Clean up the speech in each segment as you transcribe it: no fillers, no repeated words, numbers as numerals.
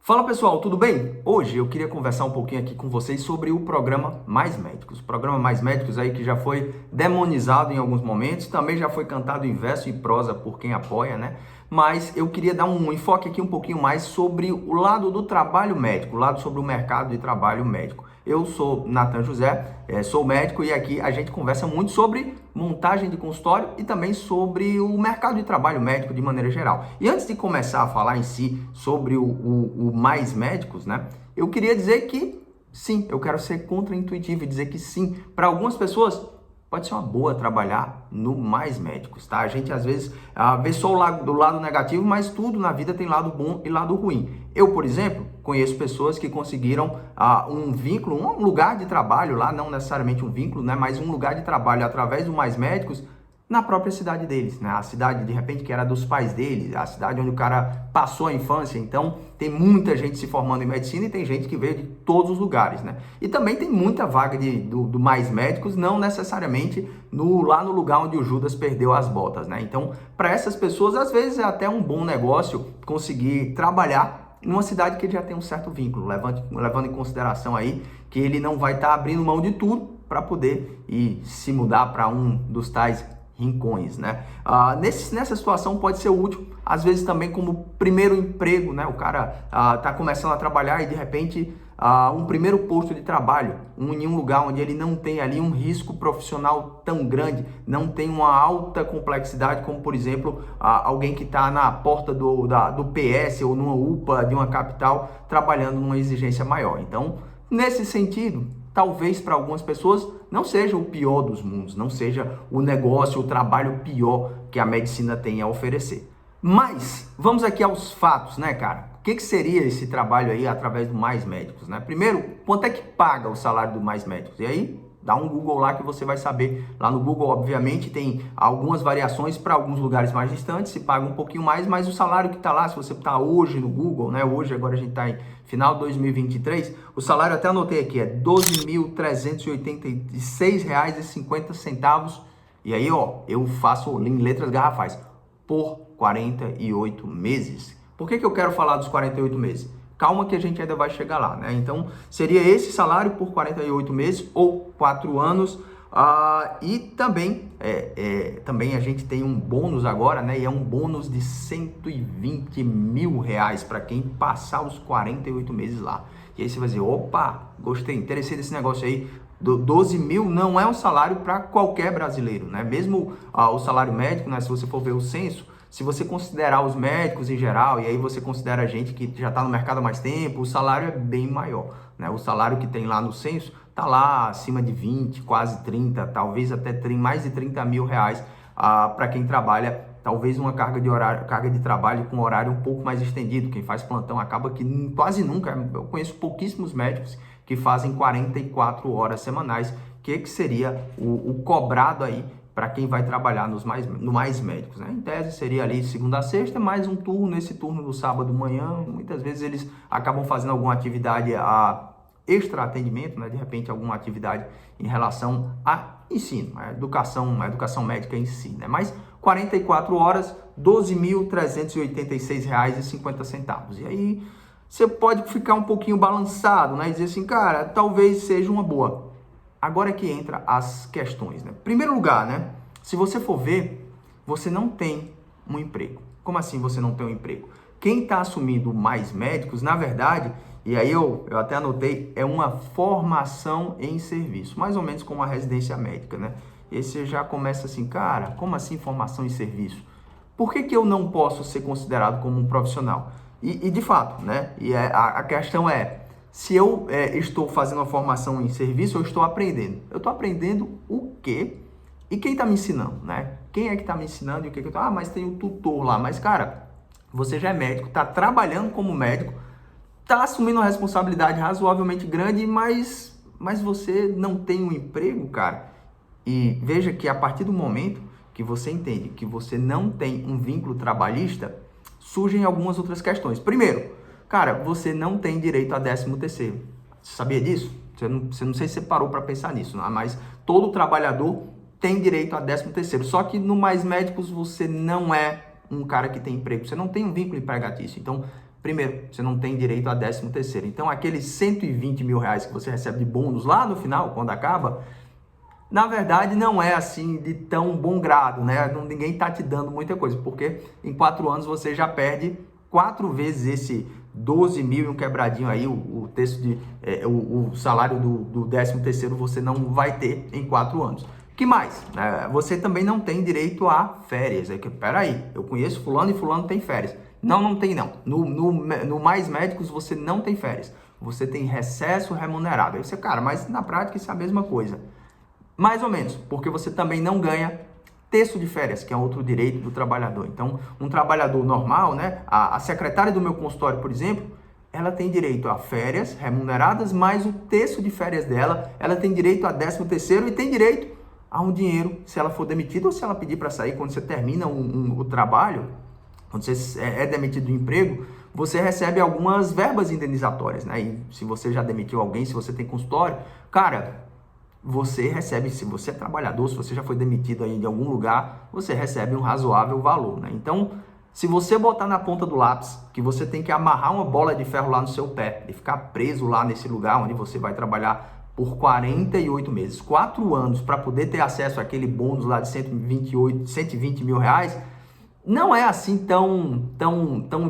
Fala pessoal, tudo bem? Hoje eu queria conversar um pouquinho aqui com vocês sobre o programa Mais Médicos. O programa Mais Médicos aí que já foi demonizado em alguns momentos, também já foi cantado em verso e prosa por quem apoia, né? Mas eu queria dar um enfoque aqui um pouquinho mais sobre o lado do trabalho médico, o lado sobre o mercado de trabalho médico. Eu sou Nathan José, sou médico e aqui a gente conversa muito sobre montagem de consultório e também sobre o mercado de trabalho médico de maneira geral. E antes de começar a falar em si sobre o Mais Médicos, né? Eu queria dizer que sim, eu quero ser contra-intuitivo e dizer que sim, para algumas pessoas pode ser uma boa trabalhar no Mais Médicos, tá? A gente às vezes vê só do lado negativo, mas tudo na vida tem lado bom e lado ruim. Eu, por exemplo, conheço pessoas que conseguiram um vínculo, um lugar de trabalho lá, não necessariamente um vínculo, né? Mas um lugar de trabalho através do Mais Médicos na própria cidade deles, né? A cidade, de repente, que era dos pais deles, a cidade onde o cara passou a infância. Então, tem muita gente se formando em medicina e tem gente que veio de todos os lugares, né? E também tem muita vaga do Mais Médicos, não necessariamente lá no lugar onde o Judas perdeu as botas, né? Então, para essas pessoas, às vezes é até um bom negócio conseguir trabalhar numa cidade que ele já tem um certo vínculo, levando em consideração aí que ele não vai estar abrindo mão de tudo para poder se mudar para um dos tais rincões, né? Nessa situação pode ser útil, às vezes também como primeiro emprego, né? O cara tá começando a trabalhar e de repente um primeiro posto de trabalho em um lugar onde ele não tem ali um risco profissional tão grande, não tem uma alta complexidade como, por exemplo, alguém que está na porta do PS ou numa UPA de uma capital trabalhando numa exigência maior. Então, nesse sentido, talvez para algumas pessoas não seja o pior dos mundos, não seja o negócio, o trabalho pior que a medicina tem a oferecer. Mas vamos aqui aos fatos, né, cara? O que seria esse trabalho aí através do Mais Médicos, né? Primeiro, quanto é que paga o salário do Mais Médicos? E aí, dá um Google lá que você vai saber. Lá no Google, obviamente, tem algumas variações para alguns lugares mais distantes, se paga um pouquinho mais, mas o salário que está lá, se você está hoje no Google, né? Hoje, agora a gente está em final de 2023, o salário, até anotei aqui, é R$ 12.386,50. E aí, ó, eu faço em letras garrafais, por 48 meses. Por que eu quero falar dos 48 meses? Calma que a gente ainda vai chegar lá, né? Então, seria esse salário por 48 meses ou 4 anos. E também, também a gente tem um bônus agora, né? E é um bônus de R$120 mil para quem passar os 48 meses lá. E aí você vai dizer, opa, gostei, interessei desse negócio aí. 12 mil não é um salário para qualquer brasileiro, né? Mesmo o salário médico, né? Se você for ver o censo, se você considerar os médicos em geral, e aí você considera a gente que já está no mercado há mais tempo, o salário é bem maior, né? O salário que tem lá no censo está lá acima de 20, quase 30, talvez até mais de 30 mil reais para quem trabalha, talvez uma carga de trabalho com horário um pouco mais estendido. Quem faz plantão acaba que quase nunca, eu conheço pouquíssimos médicos que fazem 44 horas semanais, que seria o cobrado aí para quem vai trabalhar no Mais Médicos, né? Em tese seria ali segunda a sexta, mais um turno, esse turno do sábado manhã, muitas vezes eles acabam fazendo alguma atividade extra atendimento, né? De repente alguma atividade em relação a ensino, a educação médica em si, né? Mas 44 horas, R$ 12.386,50. E aí você pode ficar um pouquinho balançado, né? E dizer assim, cara, talvez seja uma boa. Agora é que entra as questões, né? Primeiro lugar, né? Se você for ver, você não tem um emprego. Como assim você não tem um emprego? Quem está assumindo Mais Médicos, na verdade, e aí eu até anotei, é uma formação em serviço, mais ou menos como a residência médica, né? E aí você já começa assim, cara, como assim formação em serviço? Por que eu não posso ser considerado como um profissional? E de fato, né? E a questão é, se eu estou fazendo uma formação em serviço, eu estou aprendendo. Eu estou aprendendo o quê? E quem está me ensinando, né? Quem é que está me ensinando e o que eu estou... mas tem o tutor lá. Mas, cara, você já é médico, está trabalhando como médico, está assumindo uma responsabilidade razoavelmente grande, mas você não tem um emprego, cara. E veja que a partir do momento que você entende que você não tem um vínculo trabalhista, surgem algumas outras questões. Primeiro, cara, você não tem direito a 13º. Você sabia disso? Você não sei se você parou para pensar nisso, né? Mas todo trabalhador tem direito a 13º. Só que no Mais Médicos você não é um cara que tem emprego. Você não tem um vínculo empregatício. Então, Primeiro, você não tem direito a 13º. Então, aqueles 120 mil reais que você recebe de bônus lá no final, quando acaba, na verdade, não é assim de tão bom grado, né? Ninguém está te dando muita coisa, porque em 4 anos você já perde 4 vezes esse 12 mil e um quebradinho aí, o texto de o salário do 13º você não vai ter em 4 anos. Que mais? Você também não tem direito a férias. Peraí, eu conheço fulano e fulano tem férias. Não, não tem não. No Mais Médicos você não tem férias. Você tem recesso remunerado. Aí você, cara, mas na prática isso é a mesma coisa. Mais ou menos, porque você também não ganha terço de férias, que é outro direito do trabalhador. Então, um trabalhador normal, né? A secretária do meu consultório, por exemplo, ela tem direito a férias remuneradas, mais o terço de férias dela, ela tem direito a 13º e tem direito a um dinheiro, se ela for demitida ou se ela pedir para sair, quando você termina o trabalho, quando você é demitido do emprego, você recebe algumas verbas indenizatórias, né? E se você já demitiu alguém, se você tem consultório, cara, você recebe, se você é trabalhador, se você já foi demitido aí de algum lugar, você recebe um razoável valor, né? Então, se você botar na ponta do lápis que você tem que amarrar uma bola de ferro lá no seu pé e ficar preso lá nesse lugar onde você vai trabalhar por 48 meses, 4 anos, para poder ter acesso àquele bônus lá de 120 mil reais, não é assim tão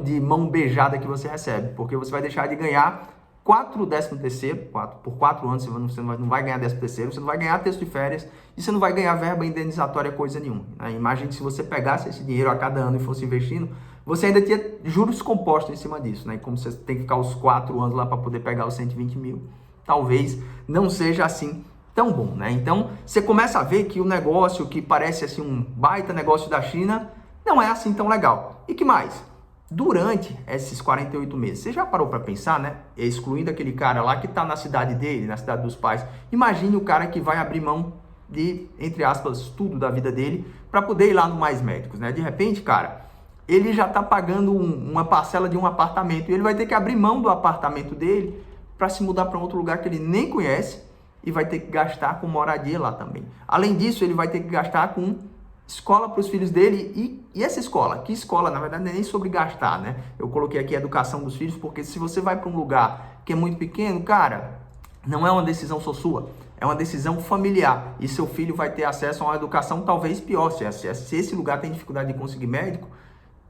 de mão beijada que você recebe, porque você vai deixar de ganhar 13º, por 4 anos você não vai ganhar 13º, você não vai ganhar terço de férias e você não vai ganhar verba indenizatória coisa nenhuma. Imagine se você pegasse esse dinheiro a cada ano e fosse investindo, você ainda tinha juros compostos em cima disso, né? E como você tem que ficar os 4 anos lá para poder pegar os 120 mil, talvez não seja assim tão bom, né? Então, você começa a ver que o negócio que parece assim um baita negócio da China não é assim tão legal. E que mais? Durante esses 48 meses, você já parou para pensar, né? Excluindo aquele cara lá que está na cidade dele, na cidade dos pais. Imagine o cara que vai abrir mão de, entre aspas, tudo da vida dele para poder ir lá no Mais Médicos, né? De repente, cara, ele já está pagando uma parcela de um apartamento e ele vai ter que abrir mão do apartamento dele para se mudar para outro lugar que ele nem conhece e vai ter que gastar com moradia lá também. Além disso, ele vai ter que gastar com escola para os filhos dele e essa escola, que escola, na verdade, não é nem sobre gastar, né? Eu coloquei aqui a educação dos filhos, porque se você vai para um lugar que é muito pequeno, cara, não é uma decisão só sua, é uma decisão familiar e seu filho vai ter acesso a uma educação talvez pior, se esse lugar tem dificuldade de conseguir médico,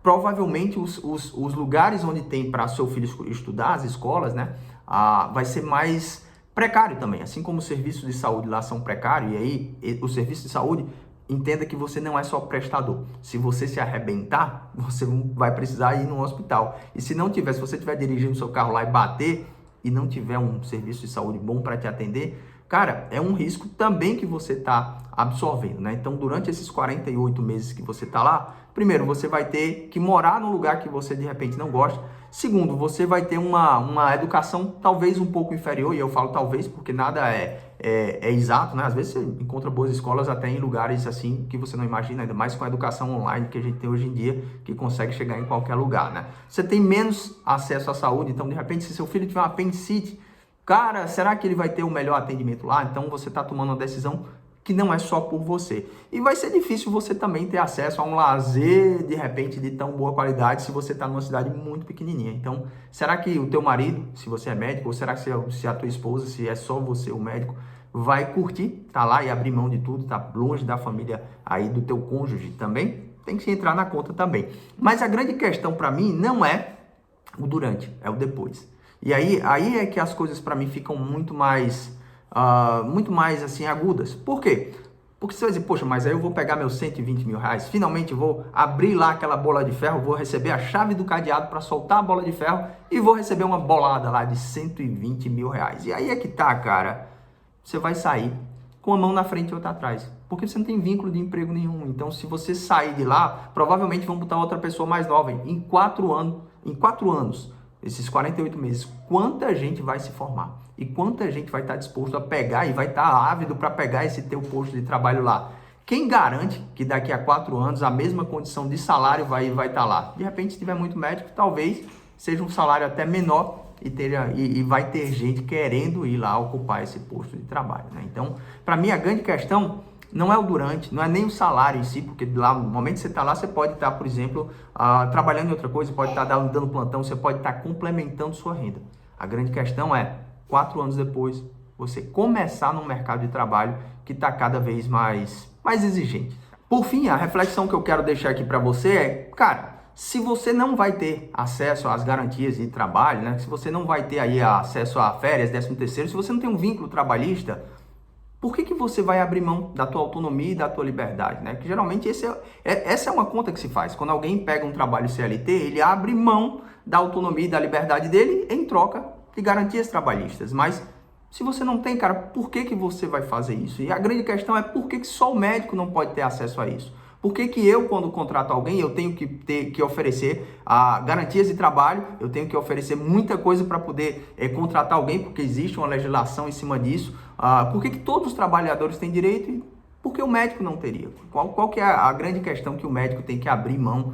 provavelmente os lugares onde tem para seu filho estudar, as escolas, né, vai ser mais precário também, assim como os serviços de saúde lá são precários, e aí o serviço de saúde, entenda que você não é só prestador. Se você se arrebentar, você vai precisar ir no hospital. E se não tiver, se você estiver dirigindo seu carro lá e bater e não tiver um serviço de saúde bom para te atender, cara, é um risco também que você está absorvendo, né? Então, durante esses 48 meses que você está lá, primeiro, você vai ter que morar num lugar que você de repente não gosta. Segundo, você vai ter uma educação talvez um pouco inferior, e eu falo talvez porque nada é exato, né? Às vezes você encontra boas escolas até em lugares assim que você não imagina, ainda mais com a educação online que a gente tem hoje em dia, que consegue chegar em qualquer lugar, né? Você tem menos acesso à saúde, então de repente se seu filho tiver uma apendicite, cara, será que ele vai ter o melhor atendimento lá? Então você está tomando uma decisão que não é só por você. E vai ser difícil você também ter acesso a um lazer, de repente, de tão boa qualidade, se você está numa cidade muito pequenininha. Então, será que o teu marido, se você é médico, ou será que se a tua esposa, se é só você o médico, vai curtir, tá lá e abrir mão de tudo, tá longe da família aí do teu cônjuge também? Tem que entrar na conta também. Mas a grande questão para mim não é o durante, é o depois. E aí é que as coisas para mim ficam muito mais assim agudas. Por quê? Porque você vai dizer, poxa, mas aí eu vou pegar meus 120 mil reais, finalmente vou abrir lá aquela bola de ferro, vou receber a chave do cadeado para soltar a bola de ferro e vou receber uma bolada lá de 120 mil reais. E aí é que tá, cara, você vai sair com a mão na frente e outra atrás, porque você não tem vínculo de emprego nenhum. Então, se você sair de lá, provavelmente vão botar outra pessoa mais nova. Em 4 anos, esses 48 meses, quanta gente vai se formar? E quanta gente vai estar disposto a pegar e vai estar ávido para pegar esse teu posto de trabalho lá? Quem garante que daqui a 4 anos a mesma condição de salário vai estar lá? De repente, se tiver muito médico, talvez seja um salário até menor e vai ter gente querendo ir lá ocupar esse posto de trabalho, né? Então, para mim, a grande questão não é o durante, não é nem o salário em si, porque lá no momento que você está lá, você pode estar, por exemplo, trabalhando em outra coisa, pode estar dando plantão, você pode estar complementando sua renda. A grande questão é, 4 anos depois, você começar num mercado de trabalho que está cada vez mais exigente. Por fim, a reflexão que eu quero deixar aqui para você é, cara, se você não vai ter acesso às garantias de trabalho, né? Se você não vai ter aí acesso a férias, 13º, se você não tem um vínculo trabalhista, por que você vai abrir mão da tua autonomia e da tua liberdade, né? Que geralmente essa é uma conta que se faz. Quando alguém pega um trabalho CLT, ele abre mão da autonomia e da liberdade dele em troca de garantias trabalhistas. Mas se você não tem, cara, por que você vai fazer isso? E a grande questão é por que só o médico não pode ter acesso a isso? Por que eu, quando contrato alguém, eu tenho que oferecer garantias de trabalho, eu tenho que oferecer muita coisa para poder contratar alguém, porque existe uma legislação em cima disso? Por que todos os trabalhadores têm direito e por que o médico não teria? Qual que é a grande questão que o médico tem que abrir mão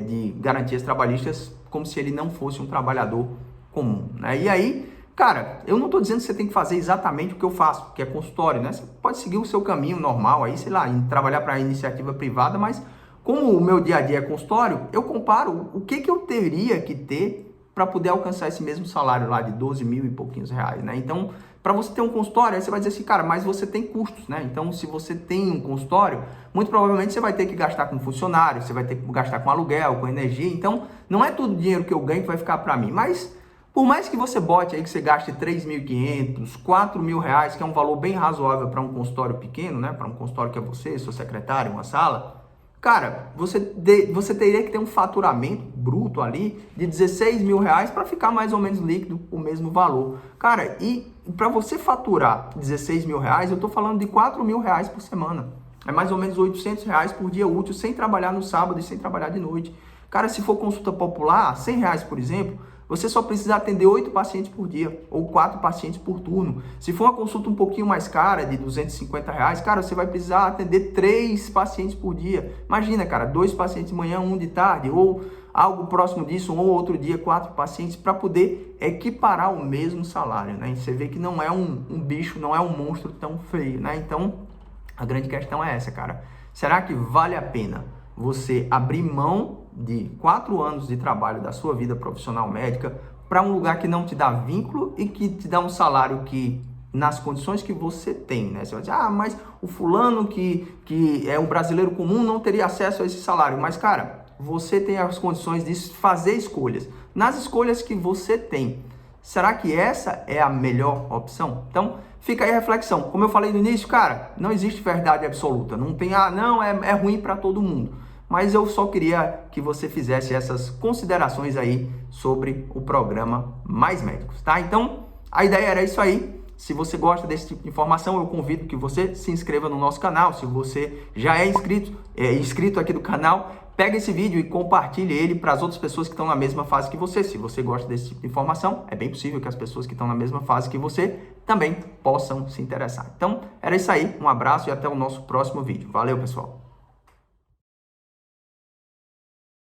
de garantias trabalhistas como se ele não fosse um trabalhador comum, né? E aí, cara, eu não estou dizendo que você tem que fazer exatamente o que eu faço, que é consultório, né? Você pode seguir o seu caminho normal aí, sei lá, trabalhar para iniciativa privada, mas como o meu dia a dia é consultório, eu comparo o que eu teria que ter para poder alcançar esse mesmo salário lá de 12 mil e pouquinhos reais, né? Então, para você ter um consultório, aí você vai dizer assim, cara, mas você tem custos, né? Então, se você tem um consultório, muito provavelmente você vai ter que gastar com funcionário, você vai ter que gastar com aluguel, com energia. Então, não é todo o dinheiro que eu ganho que vai ficar para mim, mas por mais que você bote aí que você gaste 3.500, 4 mil reais, que é um valor bem razoável para um consultório pequeno, né? Para um consultório que é você, seu secretário, uma sala, cara, você teria que ter um faturamento bruto ali de 16 mil reais para ficar mais ou menos líquido o mesmo valor. Cara, e para você faturar 16 mil reais, eu estou falando de 4 mil reais por semana. É mais ou menos 800 reais por dia útil, sem trabalhar no sábado e sem trabalhar de noite. Cara, se for consulta popular, 100 reais, por exemplo, você só precisa atender 8 pacientes por dia ou 4 pacientes por turno. Se for uma consulta um pouquinho mais cara, de 250 reais, cara, você vai precisar atender 3 pacientes por dia. Imagina, cara, 2 pacientes de manhã, 1 de tarde, ou algo próximo disso, um ou outro dia, 4 pacientes, para poder equiparar o mesmo salário, né? E você vê que não é um bicho, não é um monstro tão feio, né? Então, a grande questão é essa, cara. Será que vale a pena você abrir mão de 4 anos de trabalho da sua vida profissional médica para um lugar que não te dá vínculo e que te dá um salário que, nas condições que você tem, né? Você vai dizer, mas o fulano que é um brasileiro comum não teria acesso a esse salário. Mas, cara, você tem as condições de fazer escolhas. Nas escolhas que você tem, será que essa é a melhor opção? Então, fica aí a reflexão. Como eu falei no início, cara, não existe verdade absoluta. Não tem, não, é ruim para todo mundo. Mas eu só queria que você fizesse essas considerações aí sobre o programa Mais Médicos, tá? Então, a ideia era isso aí. Se você gosta desse tipo de informação, eu convido que você se inscreva no nosso canal. Se você já é inscrito aqui do canal, pega esse vídeo e compartilhe ele para as outras pessoas que estão na mesma fase que você. Se você gosta desse tipo de informação, é bem possível que as pessoas que estão na mesma fase que você também possam se interessar. Então, era isso aí. Um abraço e até o nosso próximo vídeo. Valeu, pessoal!